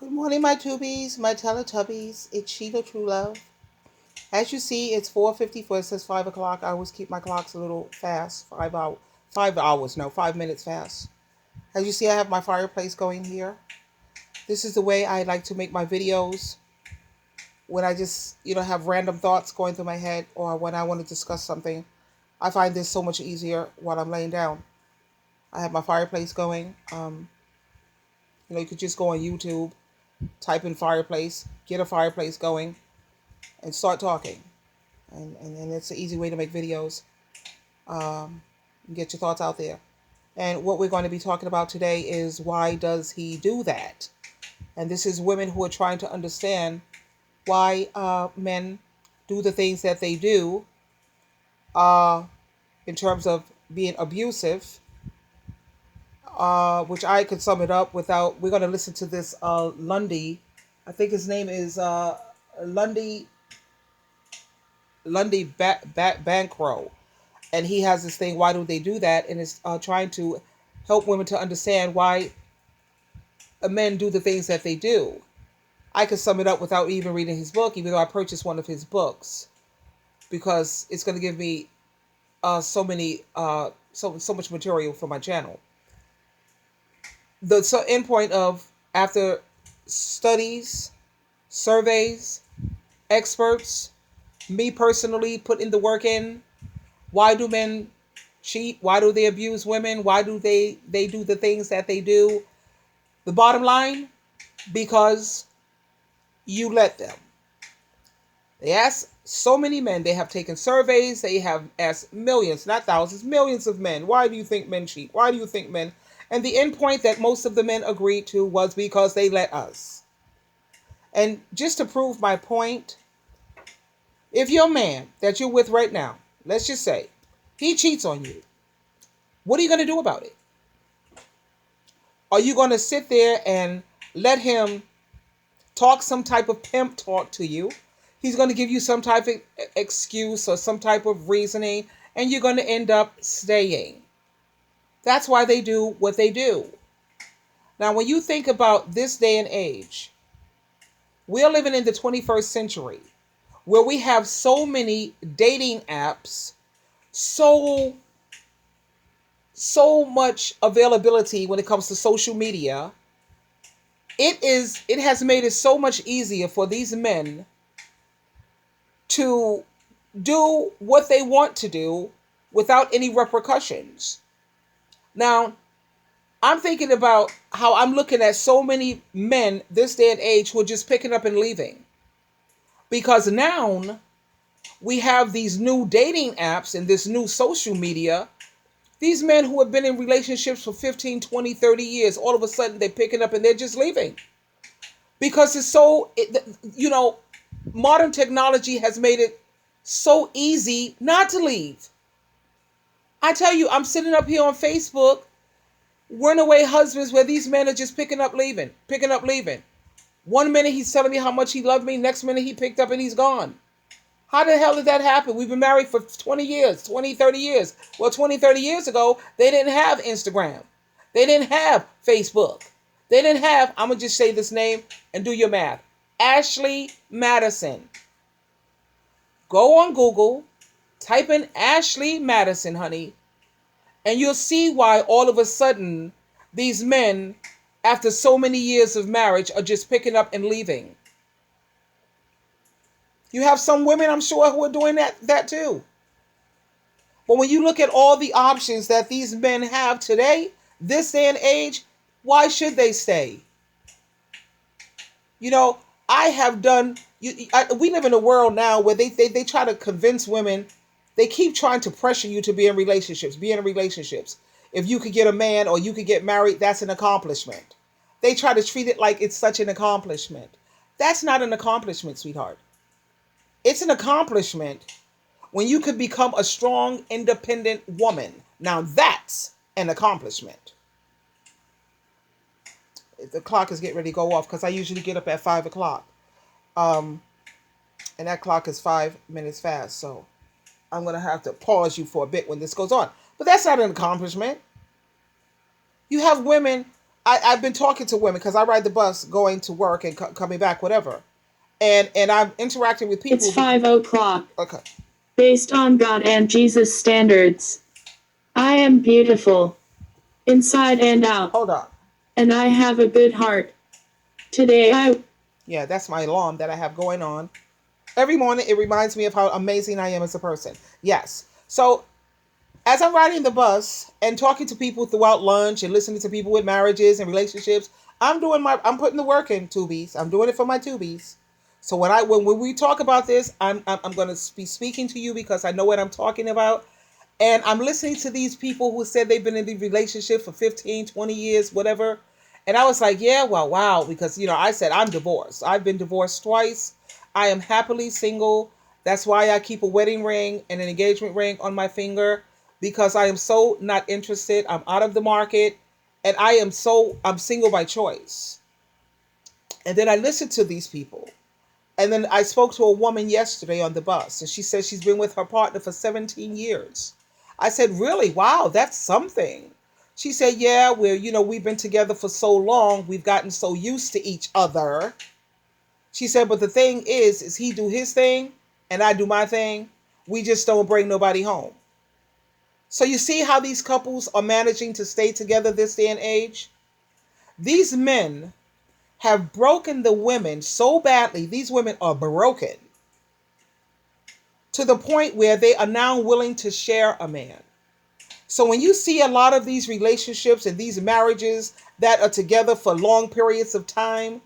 Good morning, my tubies, my Teletubbies. It's Sheila True Love. As you see, it's 4:54. It says 5 o'clock. I always keep my clocks a little fast. 5 hours, no, 5 minutes fast. As you see, I have my fireplace going here. This is the way I like to make my videos when I just, have random thoughts going through my head or when I want to discuss something. I find this so much easier while I'm laying down. I have my fireplace going. You could just go on YouTube, type in fireplace, get a fireplace going, and start talking. And it's an easy way to make videos, and get your thoughts out there. And what we're going to be talking about today is why does he do that? And this is women who are trying to understand why men do the things that they do uh, in terms of being abusive, which I could sum it up without. We're going to listen to this Lundy. I think his name is Lundy Bankrow, and he has this thing. Why do they do that? And it's trying to help women to understand why men do the things that they do. I could sum it up without even reading his book, even though I purchased one of his books, because it's going to give me so much material for my channel. The end point of, after studies, surveys, experts, me personally putting the work in, why do men cheat? Why do they abuse women? Why do they do the things that they do? The bottom line, because you let them. They ask so many men, they have taken surveys, they have asked millions, not thousands, millions of men, why do you think men cheat? Why do you think men? And the end point that most of the men agreed to was because they let us. And just to prove my point, if your man that you're with right now, let's just say, he cheats on you, what are you going to do about it? Are you going to sit there and let him talk some type of pimp talk to you? He's going to give you some type of excuse or some type of reasoning, and you're going to end up staying. That's why they do what they do. Now, when you think about this day and age, we're living in the 21st century where we have so many dating apps, so much availability when it comes to social media. It has made it so much easier for these men to do what they want to do without any repercussions. Now, I'm thinking about how I'm looking at so many men this day and age who are just picking up and leaving. Because now we have these new dating apps and this new social media. These men who have been in relationships for 15, 20, 30 years, all of a sudden they're picking up and they're just leaving. Because modern technology has made it so easy not to leave. I tell you, I'm sitting up here on Facebook, runaway husbands, where these men are just picking up, leaving. One minute he's telling me how much he loved me, next minute he picked up and he's gone. How the hell did that happen? We've been married for 20 years, 20, 30 years. Well, 20, 30 years ago, they didn't have Instagram. They didn't have Facebook. They didn't have, I'm going to just say this name and do your math, Ashley Madison. Go on Google, type in Ashley Madison, honey, and you'll see why all of a sudden these men, after so many years of marriage, are just picking up and leaving. You have some women, I'm sure, who are doing that too. But when you look at all the options that these men have today, this day and age, why should they stay? I have done. We live in a world now where they try to convince women. They keep trying to pressure you to be in relationships. If you could get a man or you could get married, that's an accomplishment. They try to treat it like it's such an accomplishment. That's not an accomplishment, sweetheart. It's an accomplishment when you could become a strong, independent woman. Now that's an accomplishment. The clock is getting ready to go off because I usually get up at 5 o'clock. And that clock is 5 minutes fast. So I'm going to have to pause you for a bit when this goes on. But that's not an accomplishment. You have women I've been talking to women because I ride the bus going to work and coming back, whatever. And I'm interacting with It's people who. 5 o'clock. Okay, Based on God and Jesus standards, I am beautiful, inside and out, hold on. and I have a good heart. Today I Yeah, that's my alarm that I have going on every morning. It reminds me of how amazing I am as a person. Yes. So as I'm riding the bus and talking to people throughout lunch and listening to people with marriages and relationships, I'm putting the work in, tubies. I'm doing it for my tubies. So when we talk about this, I'm going to be speaking to you because I know what I'm talking about. And I'm listening to these people who said they've been in the relationship for 15, 20 years, whatever. And I was like, yeah, well, wow. Because, I said I'm divorced. I've been divorced twice. I am happily single. That's why I keep a wedding ring and an engagement ring on my finger because I am so not interested. I'm out of the market and I'm single by choice. And then I listened to these people. And then I spoke to a woman yesterday on the bus, and she says she's been with her partner for 17 years. I said, really? Wow, that's something. She said, yeah, we've been together for so long, we've gotten so used to each other. She said, but the thing is he do his thing and I do my thing. We just don't bring nobody home. So you see how these couples are managing to stay together this day and age? These men have broken the women so badly. These women are broken to the point where they are now willing to share a man. So when you see a lot of these relationships and these marriages that are together for long periods of time,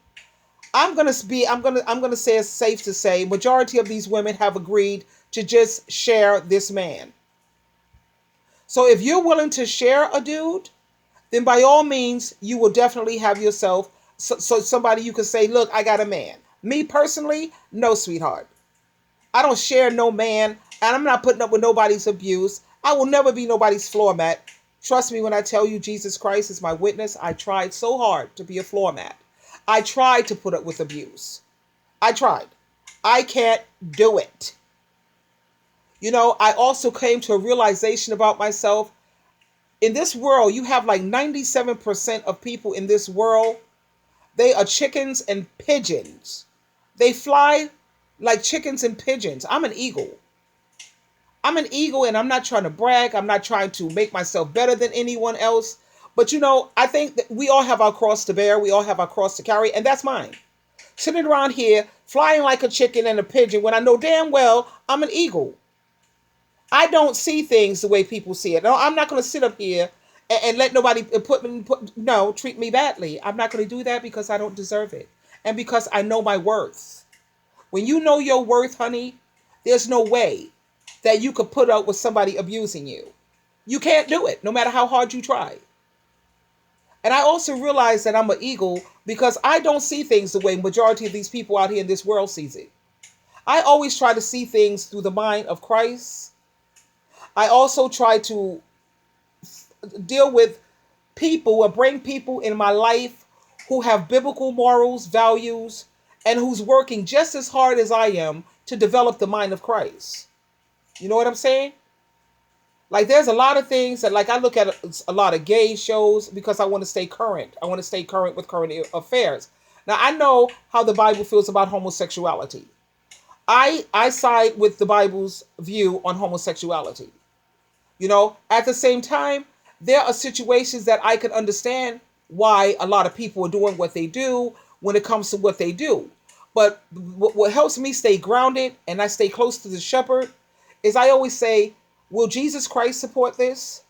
I'm gonna say it's safe to say majority of these women have agreed to just share this man. So if you're willing to share a dude, then by all means you will definitely have yourself so somebody you can say, look, I got a man. Me personally, no, sweetheart. I don't share no man, and I'm not putting up with nobody's abuse. I will never be nobody's floor mat. Trust me when I tell you Jesus Christ is my witness. I tried so hard to be a floor mat. I tried to put up with abuse. I tried. I can't do it. I also came to a realization about myself. In this world, you have like 97% of people in this world, they are chickens and pigeons. They fly like chickens and pigeons. I'm an eagle. I'm an eagle and I'm not trying to brag. I'm not trying to make myself better than anyone else. But I think that we all have our cross to bear. We all have our cross to carry, and that's mine. Sitting around here flying like a chicken and a pigeon when I know damn well I'm an eagle. I don't see things the way people see it. No, I'm not going to sit up here and let nobody treat me badly. I'm not going to do that because I don't deserve it. And because I know my worth. When you know your worth, honey, there's no way that you could put up with somebody abusing you. You can't do it, no matter how hard you try. And I also realize that I'm an eagle because I don't see things the way majority of these people out here in this world sees it. I always try to see things through the mind of Christ. I also try to deal with people or bring people in my life who have biblical morals, values, and who's working just as hard as I am to develop the mind of Christ. You know what I'm saying? Like there's a lot of things that like I look at a lot of gay shows because I want to stay current. I want to stay current with current affairs. Now I know how the Bible feels about homosexuality. I side with the Bible's view on homosexuality. At the same time, there are situations that I can understand why a lot of people are doing what they do when it comes to what they do. But what helps me stay grounded and I stay close to the shepherd is I always say, will Jesus Christ support this?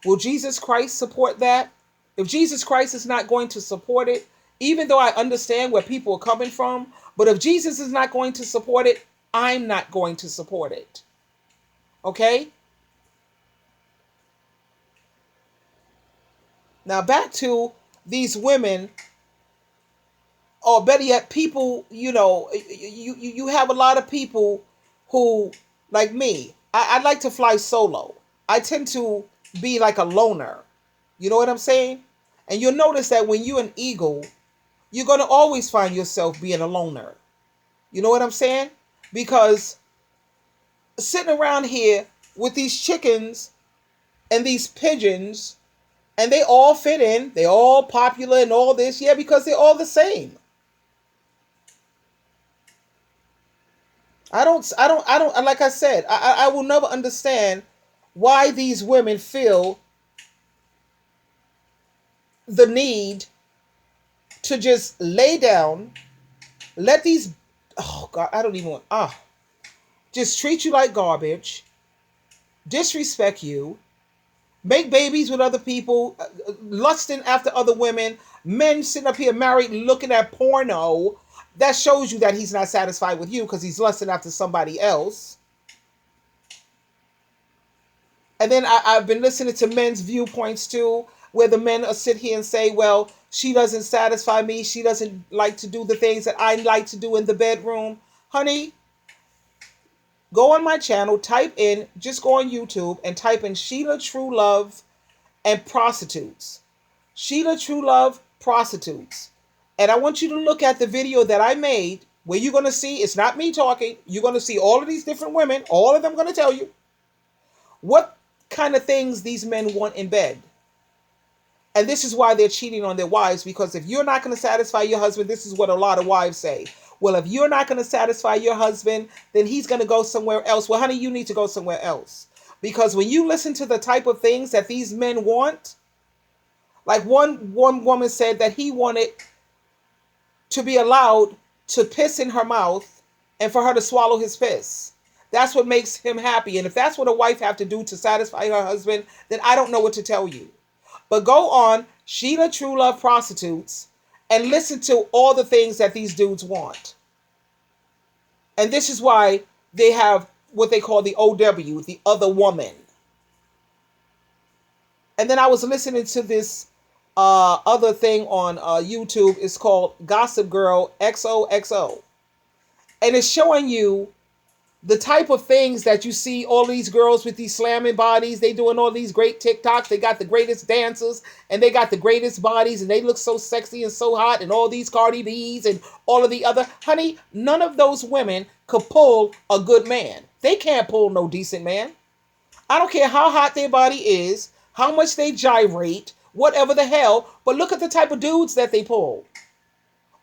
Will Jesus Christ support that? If Jesus Christ is not going to support it, even though I understand where people are coming from, but if Jesus is not going to support it, I'm not going to support it. Okay? Now back to these women, or better yet, people. You have a lot of people who, like me. I like to fly solo. I tend to be like a loner. You know what I'm saying? And you'll notice that when you're an eagle, you're gonna always find yourself being a loner. You know what I'm saying? Because sitting around here with these chickens and these pigeons And they all fit in. They all popular and all this. Yeah, because they're all the same. Like I said, I will never understand why these women feel the need to just lay down, let these, oh God, I don't even want, just treat you like garbage, disrespect you, make babies with other people, lusting after other women, men sitting up here married looking at porno. That shows you that he's not satisfied with you because he's lusting after somebody else. And then I've been listening to men's viewpoints too, where the men are sit here and say, well, she doesn't satisfy me. She doesn't like to do the things that I like to do in the bedroom. Honey, go on my channel, just go on YouTube and type in Sheila True Love and prostitutes. Sheila True Love prostitutes. And I want you to look at the video that I made where you're going to see, it's not me talking. You're going to see all of these different women, all of them going to tell you what kind of things these men want in bed. And this is why they're cheating on their wives, because if you're not going to satisfy your husband, this is what a lot of wives say. Well, if you're not going to satisfy your husband, then he's going to go somewhere else. Well, honey, you need to go somewhere else. Because when you listen to the type of things that these men want, like one woman said that he wanted to be allowed to piss in her mouth and for her to swallow his piss. That's what makes him happy. And if that's what a wife have to do to satisfy her husband, then I don't know what to tell you. But go on Sheila True Love Prostitutes and listen to all the things that these dudes want. And this is why they have what they call the OW, the other woman. And then I was listening to this other thing on YouTube. It's called Gossip Girl XOXO. And it's showing you the type of things that you see all these girls with these slamming bodies. They doing all these great TikToks. They got the greatest dancers and they got the greatest bodies and they look so sexy and so hot, and all these Cardi B's and all of the other. Honey, none of those women could pull a good man. They can't pull no decent man. I don't care how hot their body is, how much they gyrate, whatever the hell, but look at the type of dudes that they pull.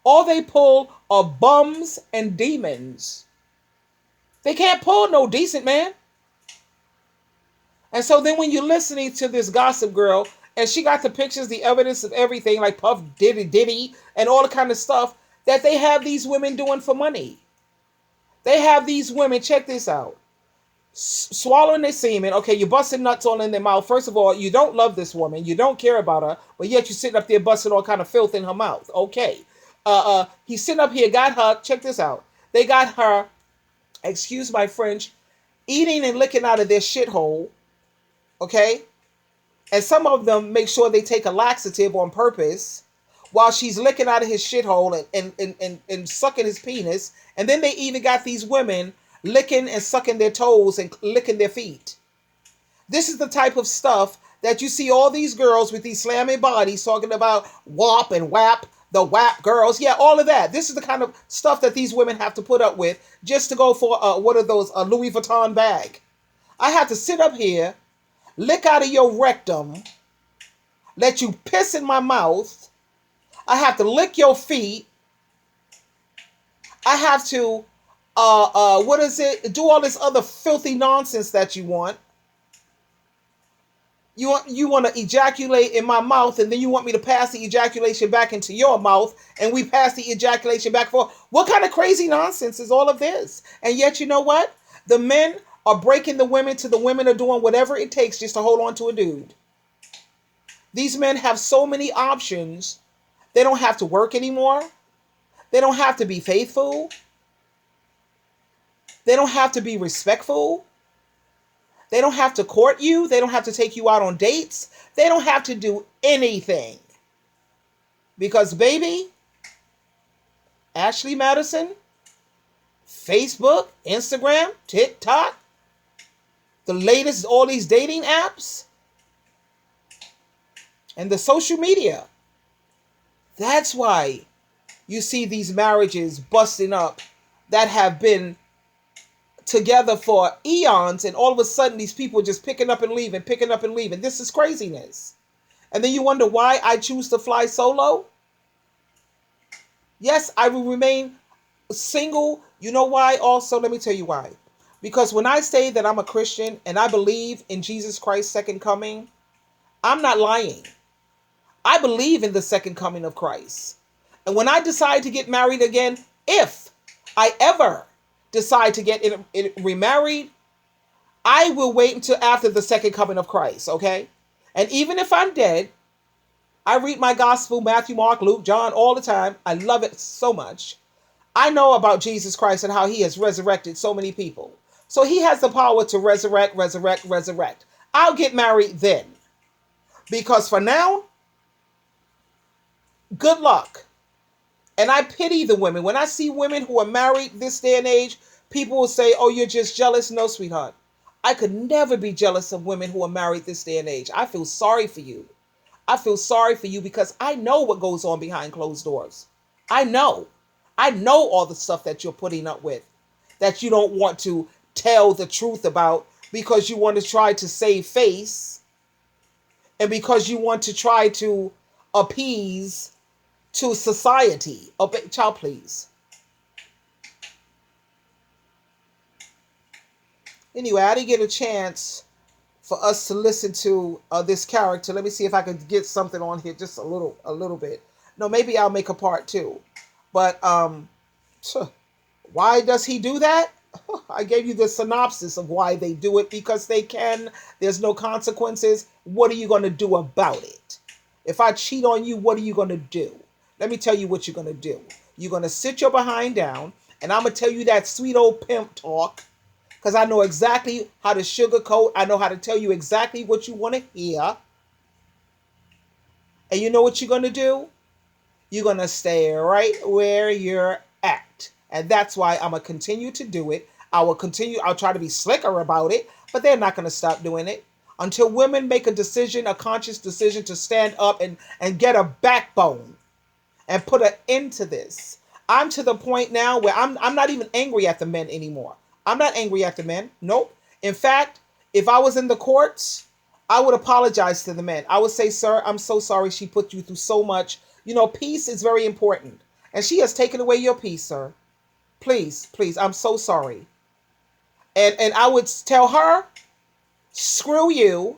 All they pull are bums and demons. They can't pull no decent man. And so then when you're listening to this Gossip Girl, and she got the pictures, the evidence of everything, like Puff Diddy, and all the kind of stuff that they have these women doing for money. They have these women, check this out, swallowing their semen. Okay, you're busting nuts all in their mouth. First of all, you don't love this woman. You don't care about her, but yet you're sitting up there busting all kind of filth in her mouth. Okay. He's sitting up here, got her, check this out. They got her, excuse my French, eating and licking out of their shithole, okay? And some of them make sure they take a laxative on purpose while she's licking out of his shithole and sucking his penis. And then they even got these women licking and sucking their toes and licking their feet. This is the type of stuff that you see all these girls with these slamming bodies talking about WAP and WAP, the WAP girls. Yeah, all of that. This is the kind of stuff that these women have to put up with just to go for what are those, a Louis Vuitton bag. I have to sit up here, lick out of your rectum, let you piss in my mouth. I have to lick your feet. I have to, do all this other filthy nonsense that you want. You want to ejaculate in my mouth, and then you want me to pass the ejaculation back into your mouth, and we pass the ejaculation back for what kind of crazy nonsense is all of this? And yet, you know what? The men are breaking the women to the women are doing whatever it takes just to hold on to a dude. These men have so many options. They don't have to work anymore. They don't have to be faithful. They don't have to be respectful. They don't have to court you. They don't have to take you out on dates. They don't have to do anything. Because, baby, Ashley Madison, Facebook, Instagram, TikTok, the latest, all these dating apps, and the social media. That's why you see these marriages busting up that have been together for eons, and all of a sudden these people just picking up and leaving. This is craziness. And then you wonder why I choose to fly solo? Yes, I will remain single. You know why? Also, let me tell you why. Because when I say that I'm a Christian and I believe in Jesus Christ's second coming, I'm not lying. I believe in the second coming of Christ. And when I decide to get married again, if I ever decide to get remarried, I will wait until after the second coming of Christ, okay? And even if I'm dead, I read my gospel, Matthew, Mark, Luke, John, all the time. I love it so much. I know about Jesus Christ and how he has resurrected so many people. So he has the power to resurrect, resurrect, resurrect. I'll get married then. Because for now, good luck. And I pity the women. When I see women who are married this day and age, people will say, oh, you're just jealous. No, sweetheart. I could never be jealous of women who are married this day and age. I feel sorry for you. I feel sorry for you because I know what goes on behind closed doors. I know. I know all the stuff that you're putting up with, that you don't want to tell the truth about because you want to try to save face and because you want to try to appease to society. Oh, child, please. Anyway, I didn't get a chance for us to listen to this character. Let me see if I can get something on here, just a little bit. No, maybe I'll make a part two. But why does he do that? I gave you the synopsis of why they do it, because they can. There's no consequences. What are you going to do about it? If I cheat on you, what are you going to do? Let me tell you what you're going to do. You're going to sit your behind down, and I'm going to tell you that sweet old pimp talk, because I know exactly how to sugarcoat. I know how to tell you exactly what you want to hear. And you know what you're going to do? You're going to stay right where you're at. And that's why I'm going to continue to do it. I will continue. I'll try to be slicker about it, but they're not going to stop doing it until women make a decision, a conscious decision to stand up and get a backbone and put an end to this. I'm to the point now where I'm not even angry at the men anymore. I'm not angry at the men. Nope. In fact, if I was in the courts, I would apologize to the men. I would say, sir, I'm so sorry she put you through so much. You know, peace is very important. And she has taken away your peace, sir. Please, please, I'm so sorry. And I would tell her, screw you,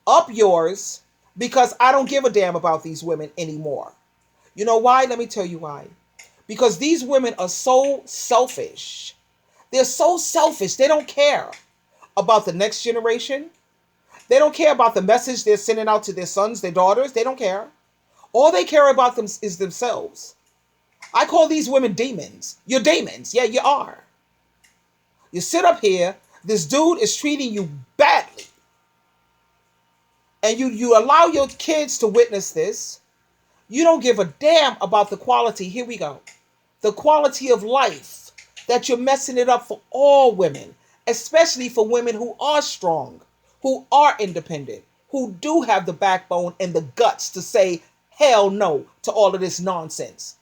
up yours, because I don't give a damn about these women anymore. You know why? Let me tell you why. Because these women are so selfish. They're so selfish. They don't care about the next generation. They don't care about the message they're sending out to their sons, their daughters. They don't care. All they care about them is themselves. I call these women demons. You're demons. Yeah, you are. You sit up here, this dude is treating you badly. And you allow your kids to witness this. You don't give a damn about the quality. Here we go. The quality of life, that you're messing it up for all women, especially for women who are strong, who are independent, who do have the backbone and the guts to say hell no to all of this nonsense.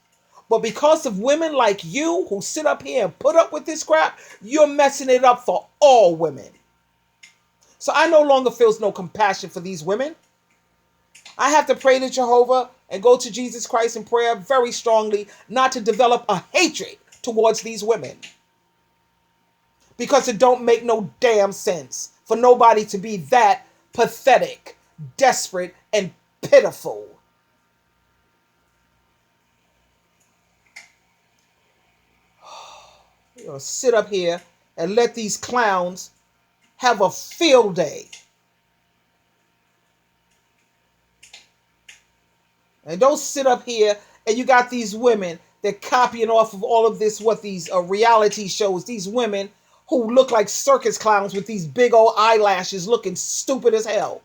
But because of women like you who sit up here and put up with this crap, you're messing it up for all women. So I no longer feel no compassion for these women. I have to pray to Jehovah and go to Jesus Christ in prayer very strongly not to develop a hatred towards these women. Because it don't make no damn sense for nobody to be that pathetic, desperate, and pitiful. You know, sit up here and let these clowns have a field day. And don't sit up here and you got these women that copying off of all of this, what these reality shows, these women who look like circus clowns with these big old eyelashes looking stupid as hell.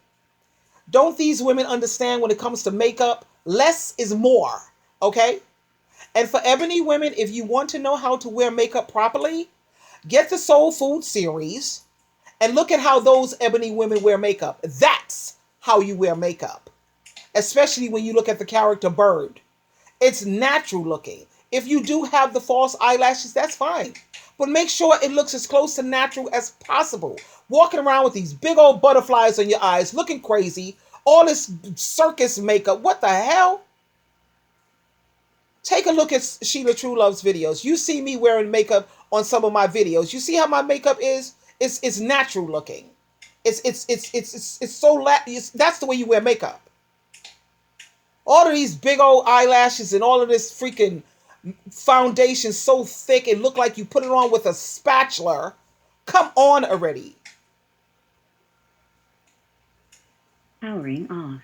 Don't these women understand when it comes to makeup, less is more, okay? And for ebony women, if you want to know how to wear makeup properly, get the Soul Food series and look at how those ebony women wear makeup. That's how you wear makeup. Especially when you look at the character Bird. It's natural looking. If you do have the false eyelashes, that's fine. But make sure it looks as close to natural as possible. Walking around with these big old butterflies on your eyes, looking crazy, All this circus makeup. What the hell? Take a look at Sheila True Love's videos. You see me wearing makeup on some of my videos. You see how my makeup is? It's natural looking. It's so that's the way you wear makeup. All of these big old eyelashes and all of this freaking foundation so thick it looked like you put it on with a spatula. Come on already. Powering off.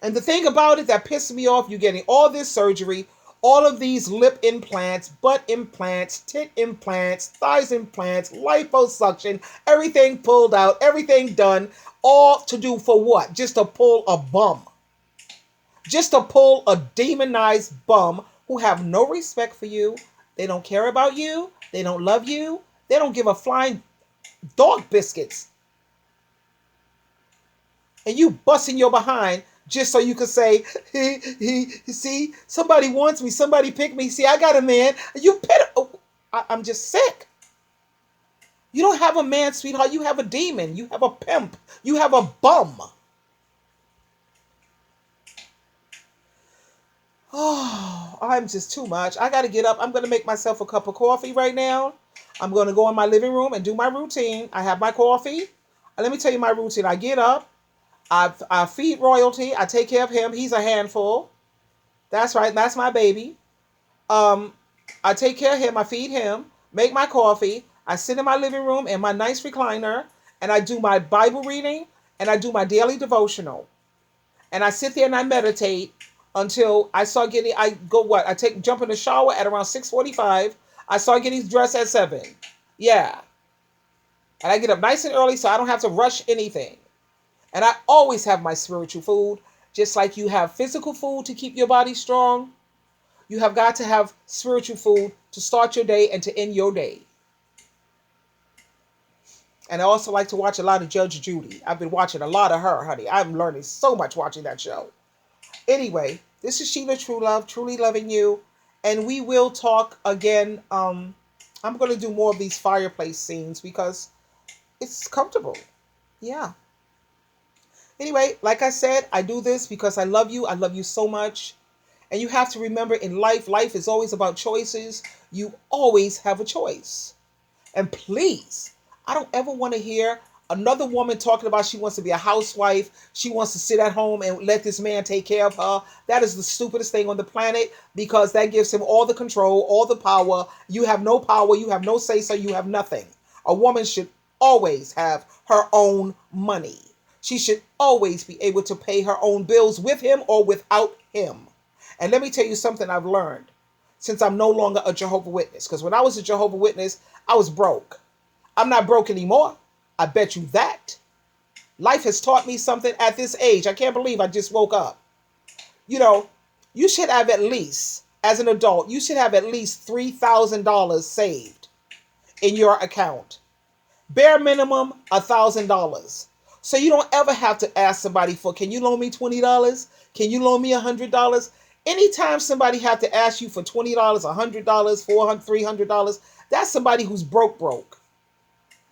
And the thing about it that pisses me off, you're getting all this surgery, all of these lip implants, butt implants, tit implants, thighs implants, liposuction, everything pulled out, everything done, all to do for what? Just to pull a bum. Just to pull a demonized bum who have no respect for you. They don't care about you. They don't love you. They don't give a flying dog biscuits. And you busting your behind just so you can say, see, somebody wants me, somebody picked me. See, I got a man. You I'm just sick. You don't have a man, sweetheart. You have a demon. You have a pimp. You have a bum. Oh, I'm just too much. I got to get up. I'm going to make myself a cup of coffee right now. I'm going to go in my living room and do my routine. I have my coffee. And let me tell you my routine. I get up. I feed Royalty. I take care of him. He's a handful. That's right. That's my baby. I take care of him. I feed him. Make my coffee. I sit in my living room in my nice recliner. And I do my Bible reading. And I do my daily devotional. And I sit there and I meditate until I start getting, I go what? Jump in the shower at around 6:45. I start getting dressed at 7. Yeah. And I get up nice and early so I don't have to rush anything. And I always have my spiritual food. Just like you have physical food to keep your body strong, you have got to have spiritual food to start your day and to end your day. And I also like to watch a lot of Judge Judy. I've been watching a lot of her, honey. I'm learning so much watching that show. Anyway, this is Sheila True Love, truly loving you. And we will talk again. I'm going to do more of these fireplace scenes because it's comfortable. Yeah. Anyway, like I said, I do this because I love you. I love you so much. And you have to remember in life is always about choices. You always have a choice. And please, I don't ever want to hear another woman talking about she wants to be a housewife. She wants to sit at home and let this man take care of her. That is the stupidest thing on the planet because that gives him all the control, all the power. You have no power. You have no say-so. You have nothing. A woman should always have her own money. She should always be able to pay her own bills with him or without him. And let me tell you something I've learned since I'm no longer a Jehovah's Witness. Because when I was a Jehovah's Witness, I was broke. I'm not broke anymore. I bet you that. Life has taught me something at this age. I can't believe I just woke up. You know, you should have at least, as an adult, you should have at least $3,000 saved in your account. Bare minimum, $1,000. So you don't ever have to ask somebody for, can you loan me $20? Can you loan me $100? Anytime somebody have to ask you for $20, $100, $400, $300, that's somebody who's broke.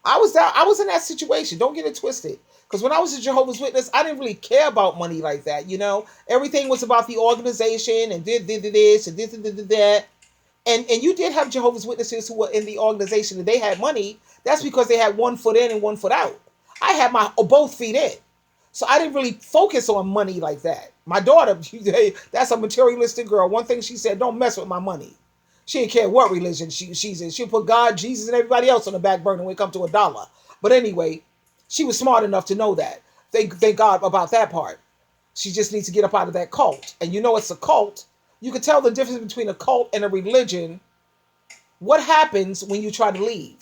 I was in that situation. Don't get it twisted. Because when I was a Jehovah's Witness, I didn't really care about money like that. You know, everything was about the organization and did this and did that. And you did have Jehovah's Witnesses who were in the organization and they had money. That's because they had one foot in and one foot out. I had my both feet in. So I didn't really focus on money like that. My daughter, that's a materialistic girl. One thing she said, don't mess with my money. She didn't care what religion she's in. She'll put God, Jesus, and everybody else on the back burner when it comes to a dollar. But anyway, she was smart enough to know that. Thank God about that part. She just needs to get up out of that cult. And you know it's a cult. You can tell the difference between a cult and a religion. What happens when you try to leave?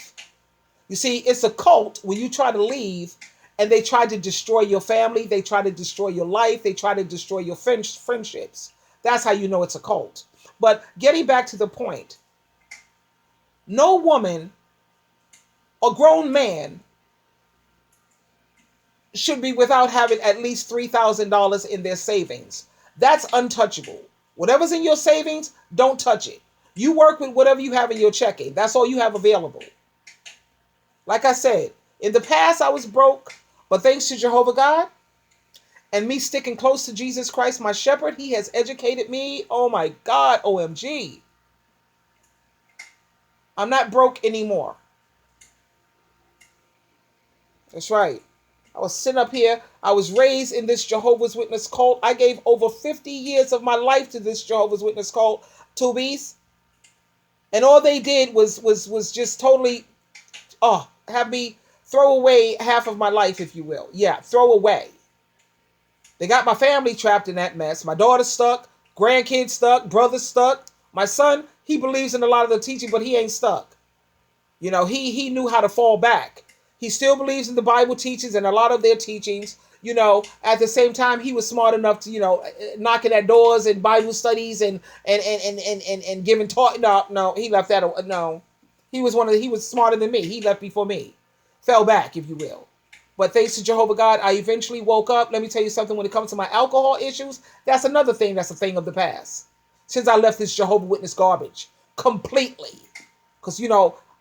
You see, it's a cult when you try to leave and they try to destroy your family. They try to destroy your life. They try to destroy your friendships. That's how you know it's a cult. But getting back to the point, no woman or grown man should be without having at least $3,000 in their savings. That's untouchable. Whatever's in your savings, don't touch it. You work with whatever you have in your checking. That's all you have available. Like I said, in the past I was broke, but thanks to Jehovah God, And me sticking close to Jesus Christ, my shepherd, he has educated me. Oh my God, OMG. I'm not broke anymore. That's right. I was sitting up here. I was raised in this Jehovah's Witness cult. I gave over 50 years of my life to this Jehovah's Witness cult, Tubies. And all they did was just totally have me throw away half of my life, if you will. Yeah, throw away. They got my family trapped in that mess. My daughter's stuck, grandkids stuck, brother's stuck. My son, he believes in a lot of the teaching, but he ain't stuck. You know, he knew how to fall back. He still believes in the Bible teachings and a lot of their teachings. You know, at the same time, he was smart enough to, knocking at doors and Bible studies and giving talk. No, he left that. No, he was smarter than me. He left before me. Fell back, if you will. But thanks to Jehovah God, I eventually woke up. Let me tell you something, when it comes to my alcohol issues, that's another thing that's a thing of the past. Since I left this Jehovah Witness garbage completely. Because,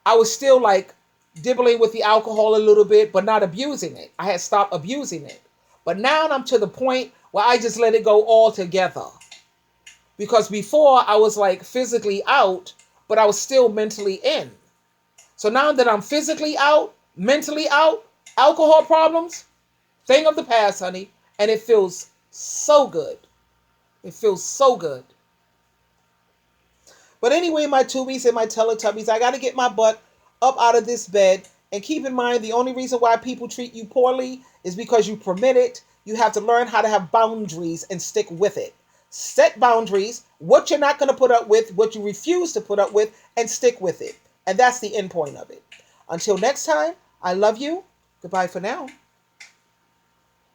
I was still like dibbling with the alcohol a little bit, but not abusing it. I had stopped abusing it. But now I'm to the point where I just let it go altogether. Because before I was like physically out, but I was still mentally in. So now that I'm physically out, mentally out, alcohol problems, thing of the past, honey. And it feels so good. It feels so good. But anyway, my tubies and my Teletubbies, I got to get my butt up out of this bed. And keep in mind, the only reason why people treat you poorly is because you permit it. You have to learn how to have boundaries and stick with it. Set boundaries, what you're not going to put up with, what you refuse to put up with, and stick with it. And that's the end point of it. Until next time, I love you. Goodbye for now.